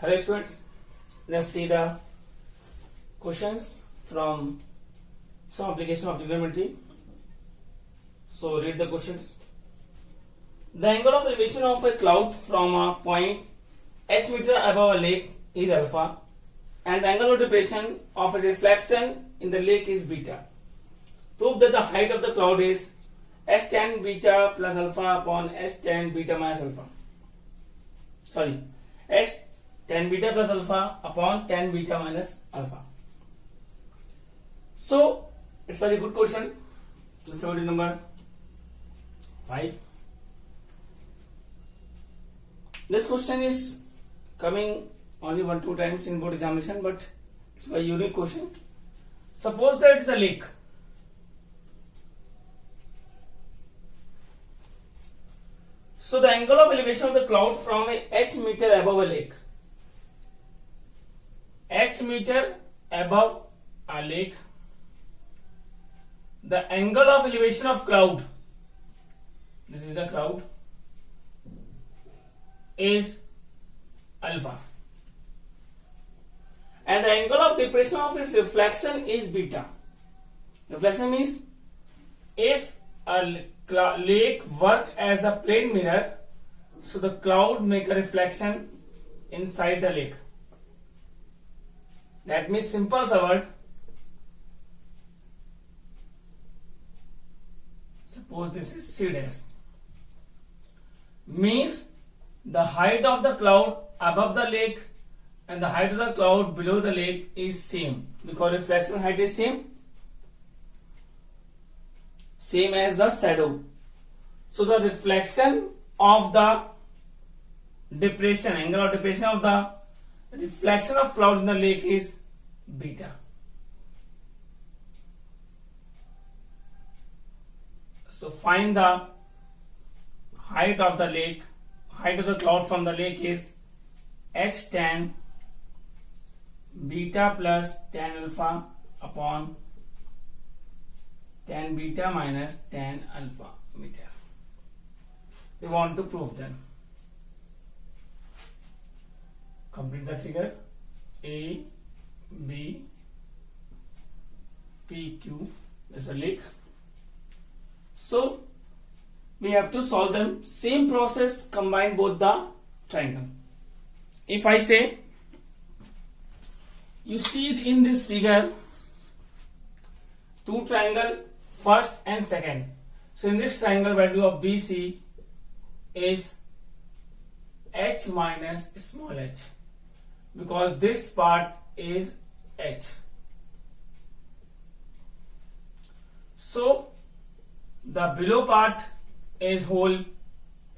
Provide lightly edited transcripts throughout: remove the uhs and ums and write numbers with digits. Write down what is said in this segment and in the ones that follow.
Hello students, let's see the questions from some application of trigonometry. So read the questions. The angle of elevation of a cloud from a point h meter above a lake is alpha, and the angle of depression of a reflection in the lake is beta. Prove that the height of the cloud is h tan beta plus alpha upon h tan beta minus alpha. H tan beta plus alpha upon tan beta minus alpha. So it's very good question. This is number 5. This question is coming only 1-2 times in board examination, but it's a unique question. Suppose that it's a lake. So the angle of elevation of the cloud from a h meter above a lake. H meter above a lake. The angle of elevation of cloud, this is a cloud, is alpha, and the angle of depression of its reflection is beta. Reflection means if a lake work as a plane mirror, so the cloud make a reflection inside the lake. That means simple word. Suppose this is C dash. Means the height of the cloud above the lake and the height of the cloud below the lake is same, because reflection height is same as the shadow. So the reflection of the depression, angle of depression of the reflection of cloud in the lake is beta. So find the height of the lake. Height of the cloud from the lake is h tan beta plus tan alpha upon tan beta minus tan alpha meter. We want to prove them. Complete the figure. A, B, P, Q is a lake. So we have to solve them. Same process, combine both the triangle. If I say, you see in this figure two triangle, first and second. So in this triangle, value of BC is h minus small h, because this part is h. So the below part is whole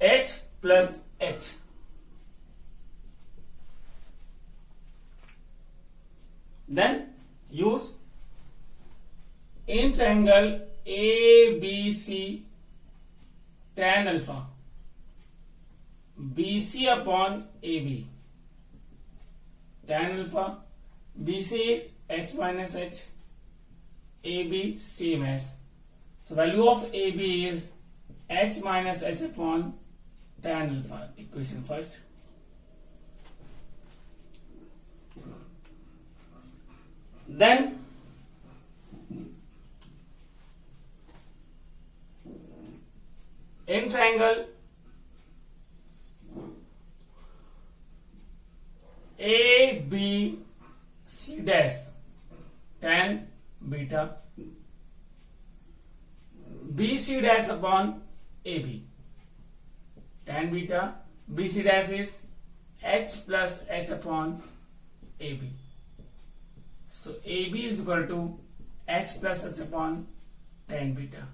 h plus h. Then use in triangle ABC tan alpha BC upon AB. Tan alpha BC is h minus h, AB same as. So value of AB is h minus h upon tan alpha. Equation first. Then in triangle ABC dash tan beta BC dash upon AB. Tan beta BC dash is h plus h upon AB. So AB is equal to h plus h upon tan beta.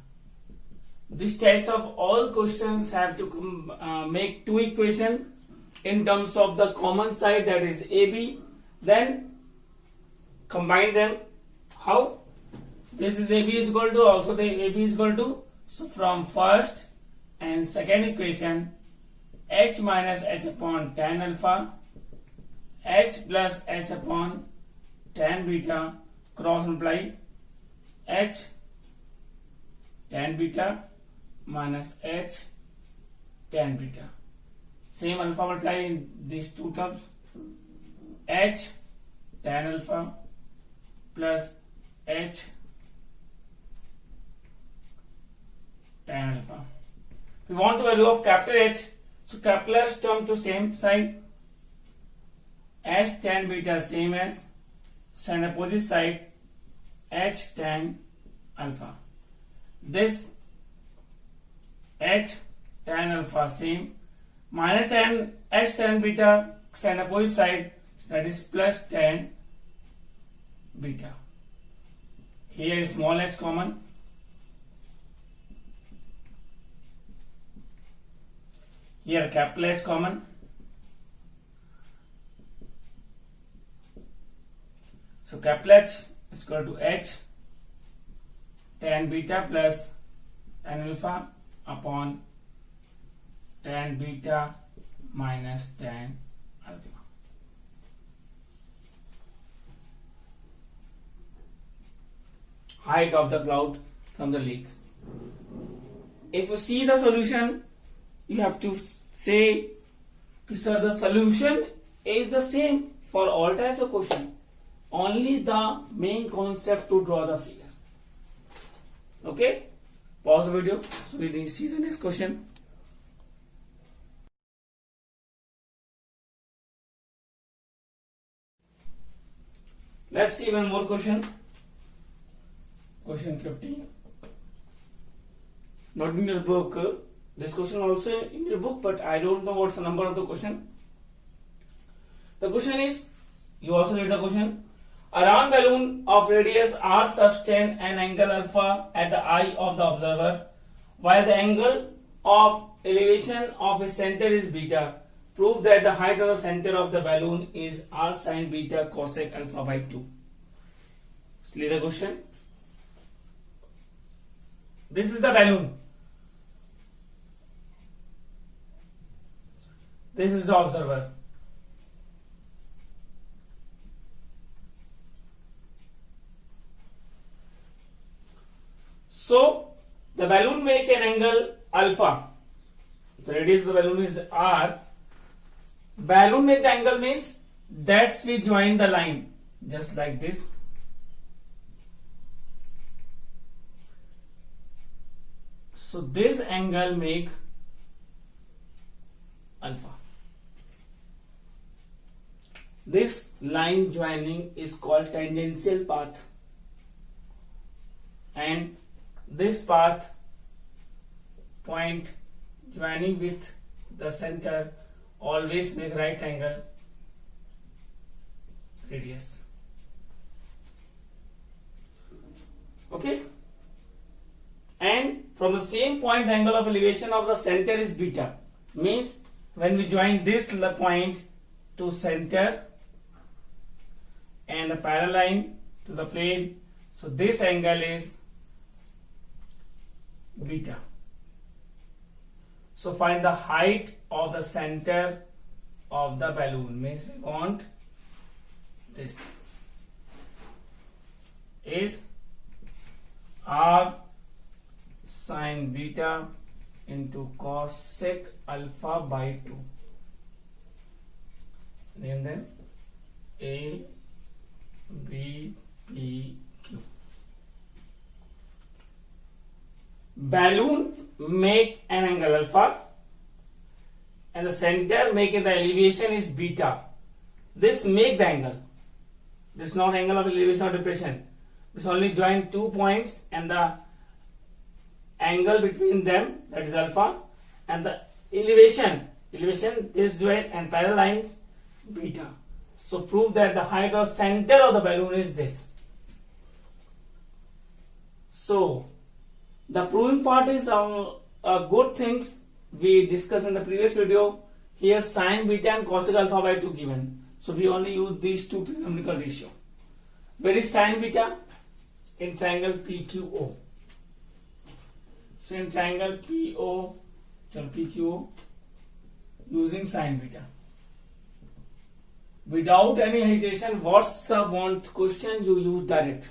This types of all questions have to make two equations in terms of the common side, that is AB, then combine them. How? This is AB is equal to, also the AB is equal to, so from first and second equation, h minus h upon tan alpha, h plus h upon tan beta, cross multiply h tan beta minus h tan beta. Same alpha multiply in these two terms, h tan alpha plus h tan alpha. We want the value of capital H, so capital H term to same side, h tan beta same as, and opposite side h tan alpha. This h tan alpha same minus tan h tan beta, and opposite side, that is plus tan beta. Here small h common. Here capital H common. So capital H is equal to h tan beta plus tan alpha upon tan beta minus tan alpha. Height of the cloud from the lake. If you see the solution, you have to say, sir, the solution is the same for all types of question. Only the main concept to draw the figure. Okay? Pause the video so we can see the next question. Let's see one more question. Question 15. Not in your book. This question also in your book, but I don't know what's the number of the question. The question is, you also read the question. A round balloon of radius r subtends an angle alpha at the eye of the observer, while the angle of elevation of its center is beta. Prove that the height of the center of the balloon is r sin beta cosec alpha by 2. Let's read the question. This is the balloon. This is the observer. So the balloon make an angle alpha. The radius of the balloon is r. Balloon make the angle means that's we join the line just like this. So this angle make alpha. This line joining is called tangential path, and this path point joining with the center always make right angle radius. Okay, and from the same point the angle of elevation of the center is beta, means when we join this point to center and the parallel line to the plane, so this angle is beta. So find the height of the center of the balloon, means we want this is r sin beta into cosec alpha by 2. Name them A, B, P, Q. Balloon make an angle alpha and the center making the elevation is beta. This make the angle. This is not angle of elevation or depression. This only join 2 points and the angle between them, that is alpha, and the elevation this join and parallel lines beta. So prove that the height of center of the balloon is this. So the proving part is good things we discussed in the previous video. Here sin beta and cosec alpha by 2 given. So we only use these two trigonometrical ratio. Where is sin beta? In triangle PQO. So in triangle PQO using sin beta. Without any hesitation, what's a want question, you use direct.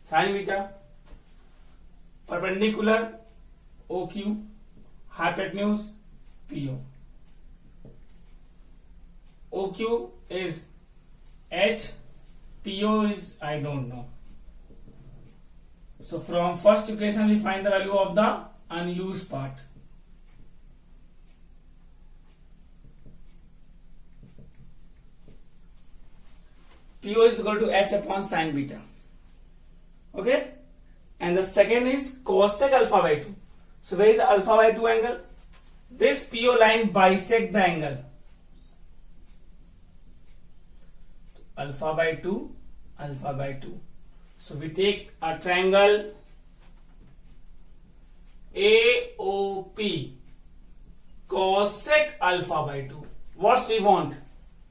Sin beta, perpendicular OQ, hypotenuse PO. OQ is H, PO is I don't know. So from first equation we find the value of the unused part. PO is equal to H upon sin beta. Okay? And the second is cosec alpha by 2. So where is the alpha by 2 angle? This PO line bisect the angle. Alpha by 2, alpha by 2. So we take a triangle AOP cosec alpha by 2. What we want?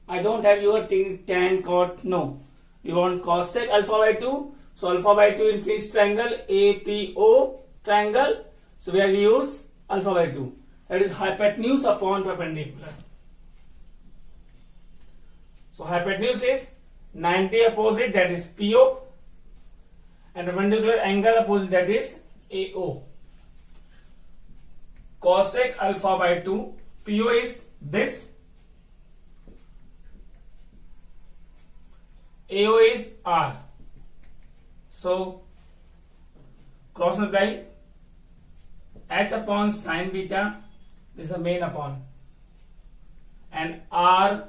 I don't have your tan cot. No. We want cosec alpha by 2. So alpha by 2 in this triangle APO triangle. So we have used alpha by 2. That is hypotenuse upon perpendicular. So hypotenuse is 90 opposite, that is PO, and perpendicular angle opposite, that is AO. Cosec alpha by 2, PO is this, AO is R. So cross multiply H upon sin beta, this is the main upon, and R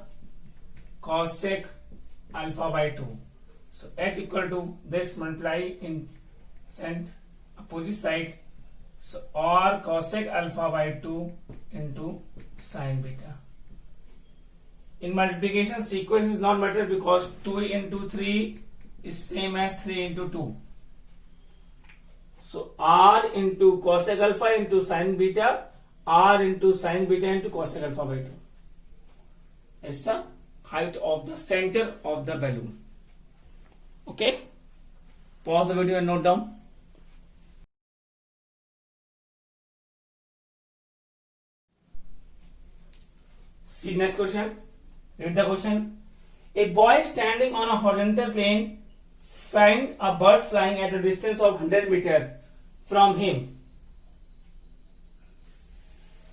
cosec alpha by 2. So H equal to this multiply in send opposite side. So R cosec alpha by 2 into sin beta. In multiplication sequence is not matter because 2 into 3 is same as 3 into 2. So R into cosec alpha into sin beta, R into sin beta into cosec alpha by 2. It's the height of the center of the balloon. Okay? Pause the video and note down. See next question. Read the question. A boy standing on a horizontal plane find a bird flying at a distance of 100 meters from him.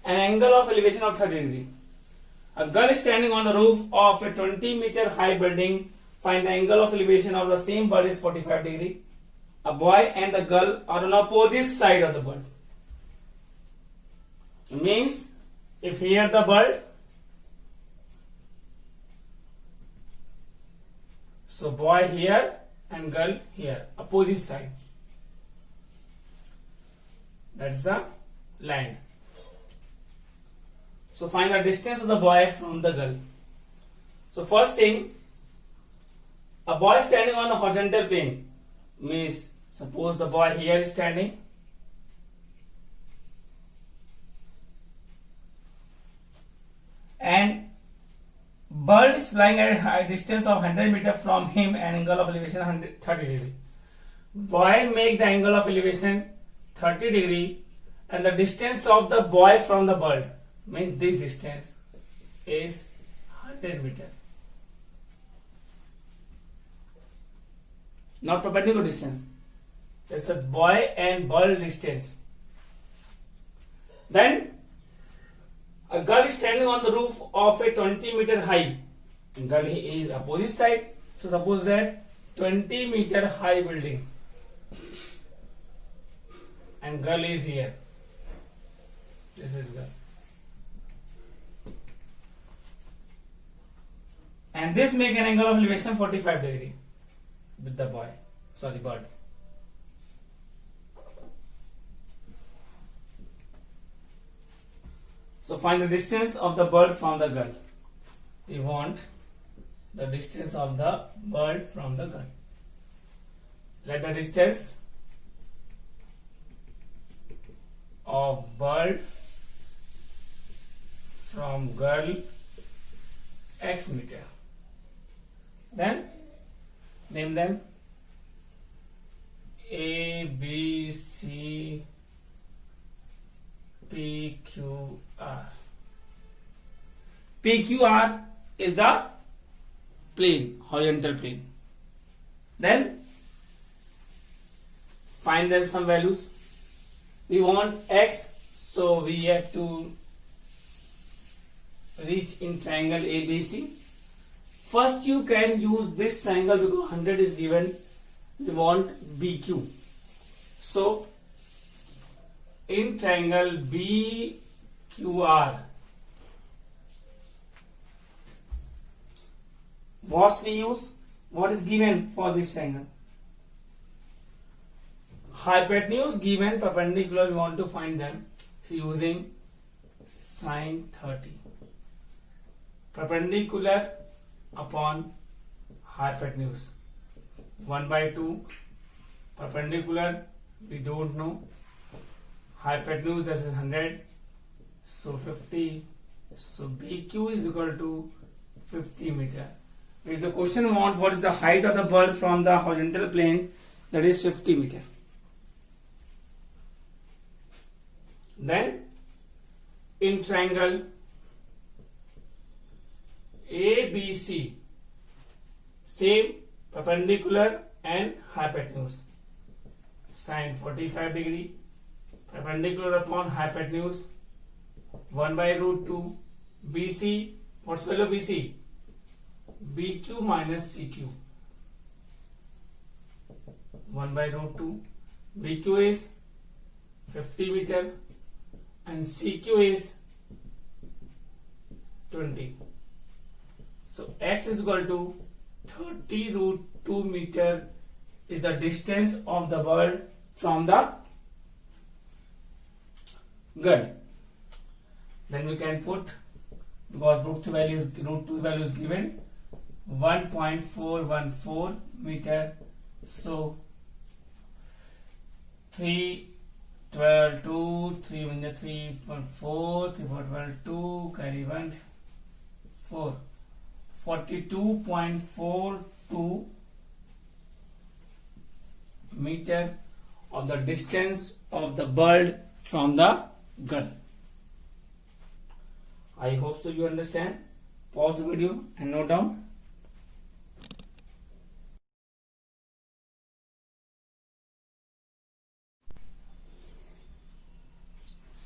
An angle of elevation of 30 degrees. A girl standing on the roof of a 20-meter high building find the angle of elevation of the same bird is 45 degrees. A boy and the girl are on opposite side of the bird. It means if here the bird, so boy here and girl here, opposite side. That's the land. So find the distance of the boy from the girl. So first thing, a boy standing on a horizontal plane means suppose the boy here is standing and bird is flying at a distance of 100 meters from him and angle of elevation 30 degree. Boy make the angle of elevation 30 degree and the distance of the boy from the bird means this distance is 100 meters. Not perpendicular distance. It's a boy and bird distance. Then a girl is standing on the roof of a 20-meter high. And girl is opposite side. So suppose that 20-meter high building. And girl is here. This is girl. And this make an angle of elevation 45 degree with the boy. Sorry, bird. So find the distance of the bird from the girl. We want the distance of the bird from the girl. Let the distance of bird from girl x meter. Then name them A, B, C, P, Q, R. P, Q, R is the plane, horizontal plane. Then find them some values. We want x, so we have to reach in triangle ABC. First, you can use this triangle because 100 is given. We want BQ. So, in triangle BQR, what we use? What is given for this triangle? Hypotenuse given, perpendicular, we want to find them. So, using sine 30. Perpendicular upon hypotenuse. 1 by 2. Perpendicular, we don't know. Hypotenuse, that is 100. So 50. So BQ is equal to 50 meter. If the question wants what is the height of the bulb from the horizontal plane, that is 50 meter. Then in triangle ABC, same perpendicular and hypotenuse. Sine 45 degree, perpendicular upon hypotenuse, 1 by root 2. BC, what's value of BC? BQ minus CQ. 1 by root 2. BQ is 50 meter and CQ is 20. So X is equal to 30 root 2 meter is the distance of the bird from the gun. Then we can put, because root 2 value is given, 1.414 meter. So 3 12 2 3 1 3 4 3 4 12 2 carry 1 4 42.42 meter of the distance of the bird from the gun. I hope so you understand. Pause the video and note down.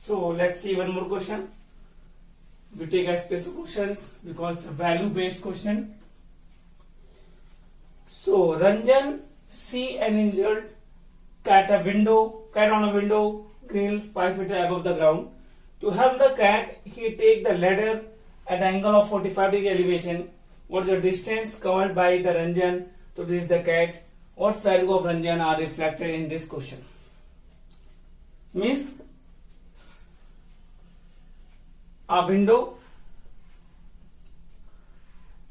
So let's see one more question. We take as special questions because the value based question. So Ranjan see an injured cat on a window grill 5 meter above the ground. To help the cat, he take the ladder at an angle of 45 degree elevation. What is the distance covered by the Ranjan to reach the cat? What value of Ranjan are reflected in this question? Means a window,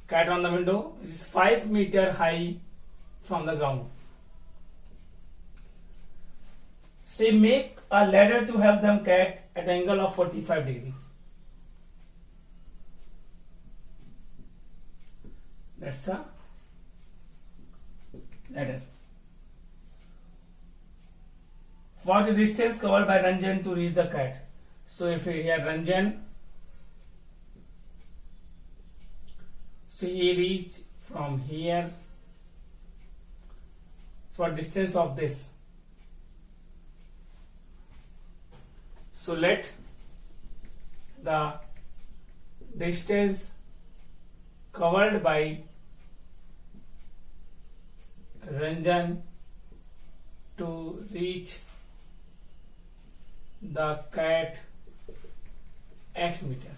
cat on the window, which is 5 meter high from the ground. Say make a ladder to help them cat at an angle of 45 degree. That's a ladder. What the distance covered by Ranjan to reach the cat? So if we have Ranjan, so he reach from here. So what distance of this? So let the distance covered by Ranjan to reach the cat x meter.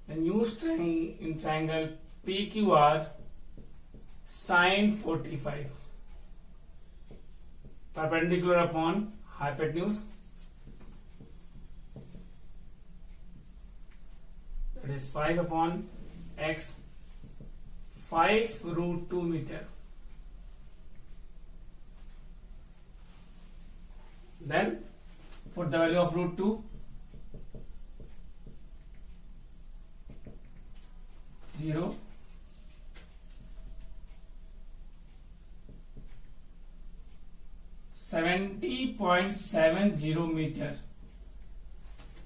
Then use in triangle PQR sine 45 perpendicular upon hypotenuse, that is 5 upon x, 5 root 2 meter. Then put the value of root 2, 0, 70.70 meter.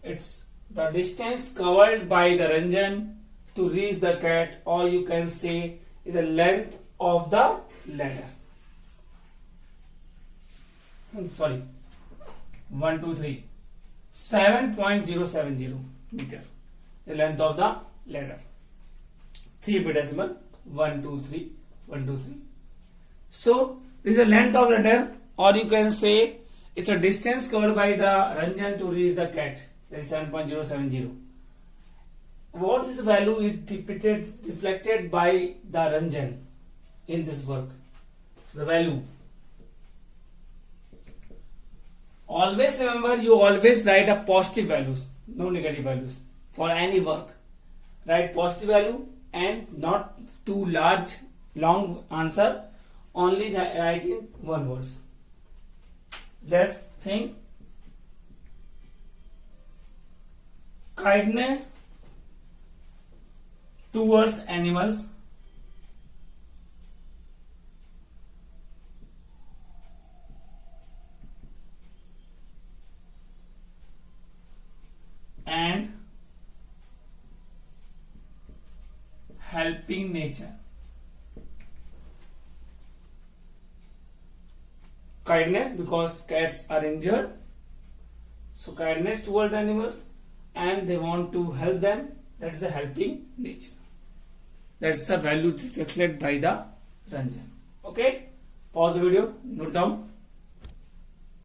It's the distance covered by the Ranjan to reach the cat, or you can say is the length of the ladder. Sorry, 1 2 3 7.070 meter, the length of the ladder. 3 bit decimal 1 2 3 1 2 3. So this is the length of ladder, or you can say it's a distance covered by the Ranjan to reach the cat. That is 7.070. What is the value is reflected by the Ranjan in this work. So the value. Always remember, you always write a positive values, no negative values for any work. Write positive value and not too large, long answer. Only write in one words. Just think. Kindness towards animals. And helping nature. Kindness because cats are injured, so kindness towards animals, and they want to help them. That is a helping nature. That's a value reflected by the Ranjan. Okay, pause the video, note down.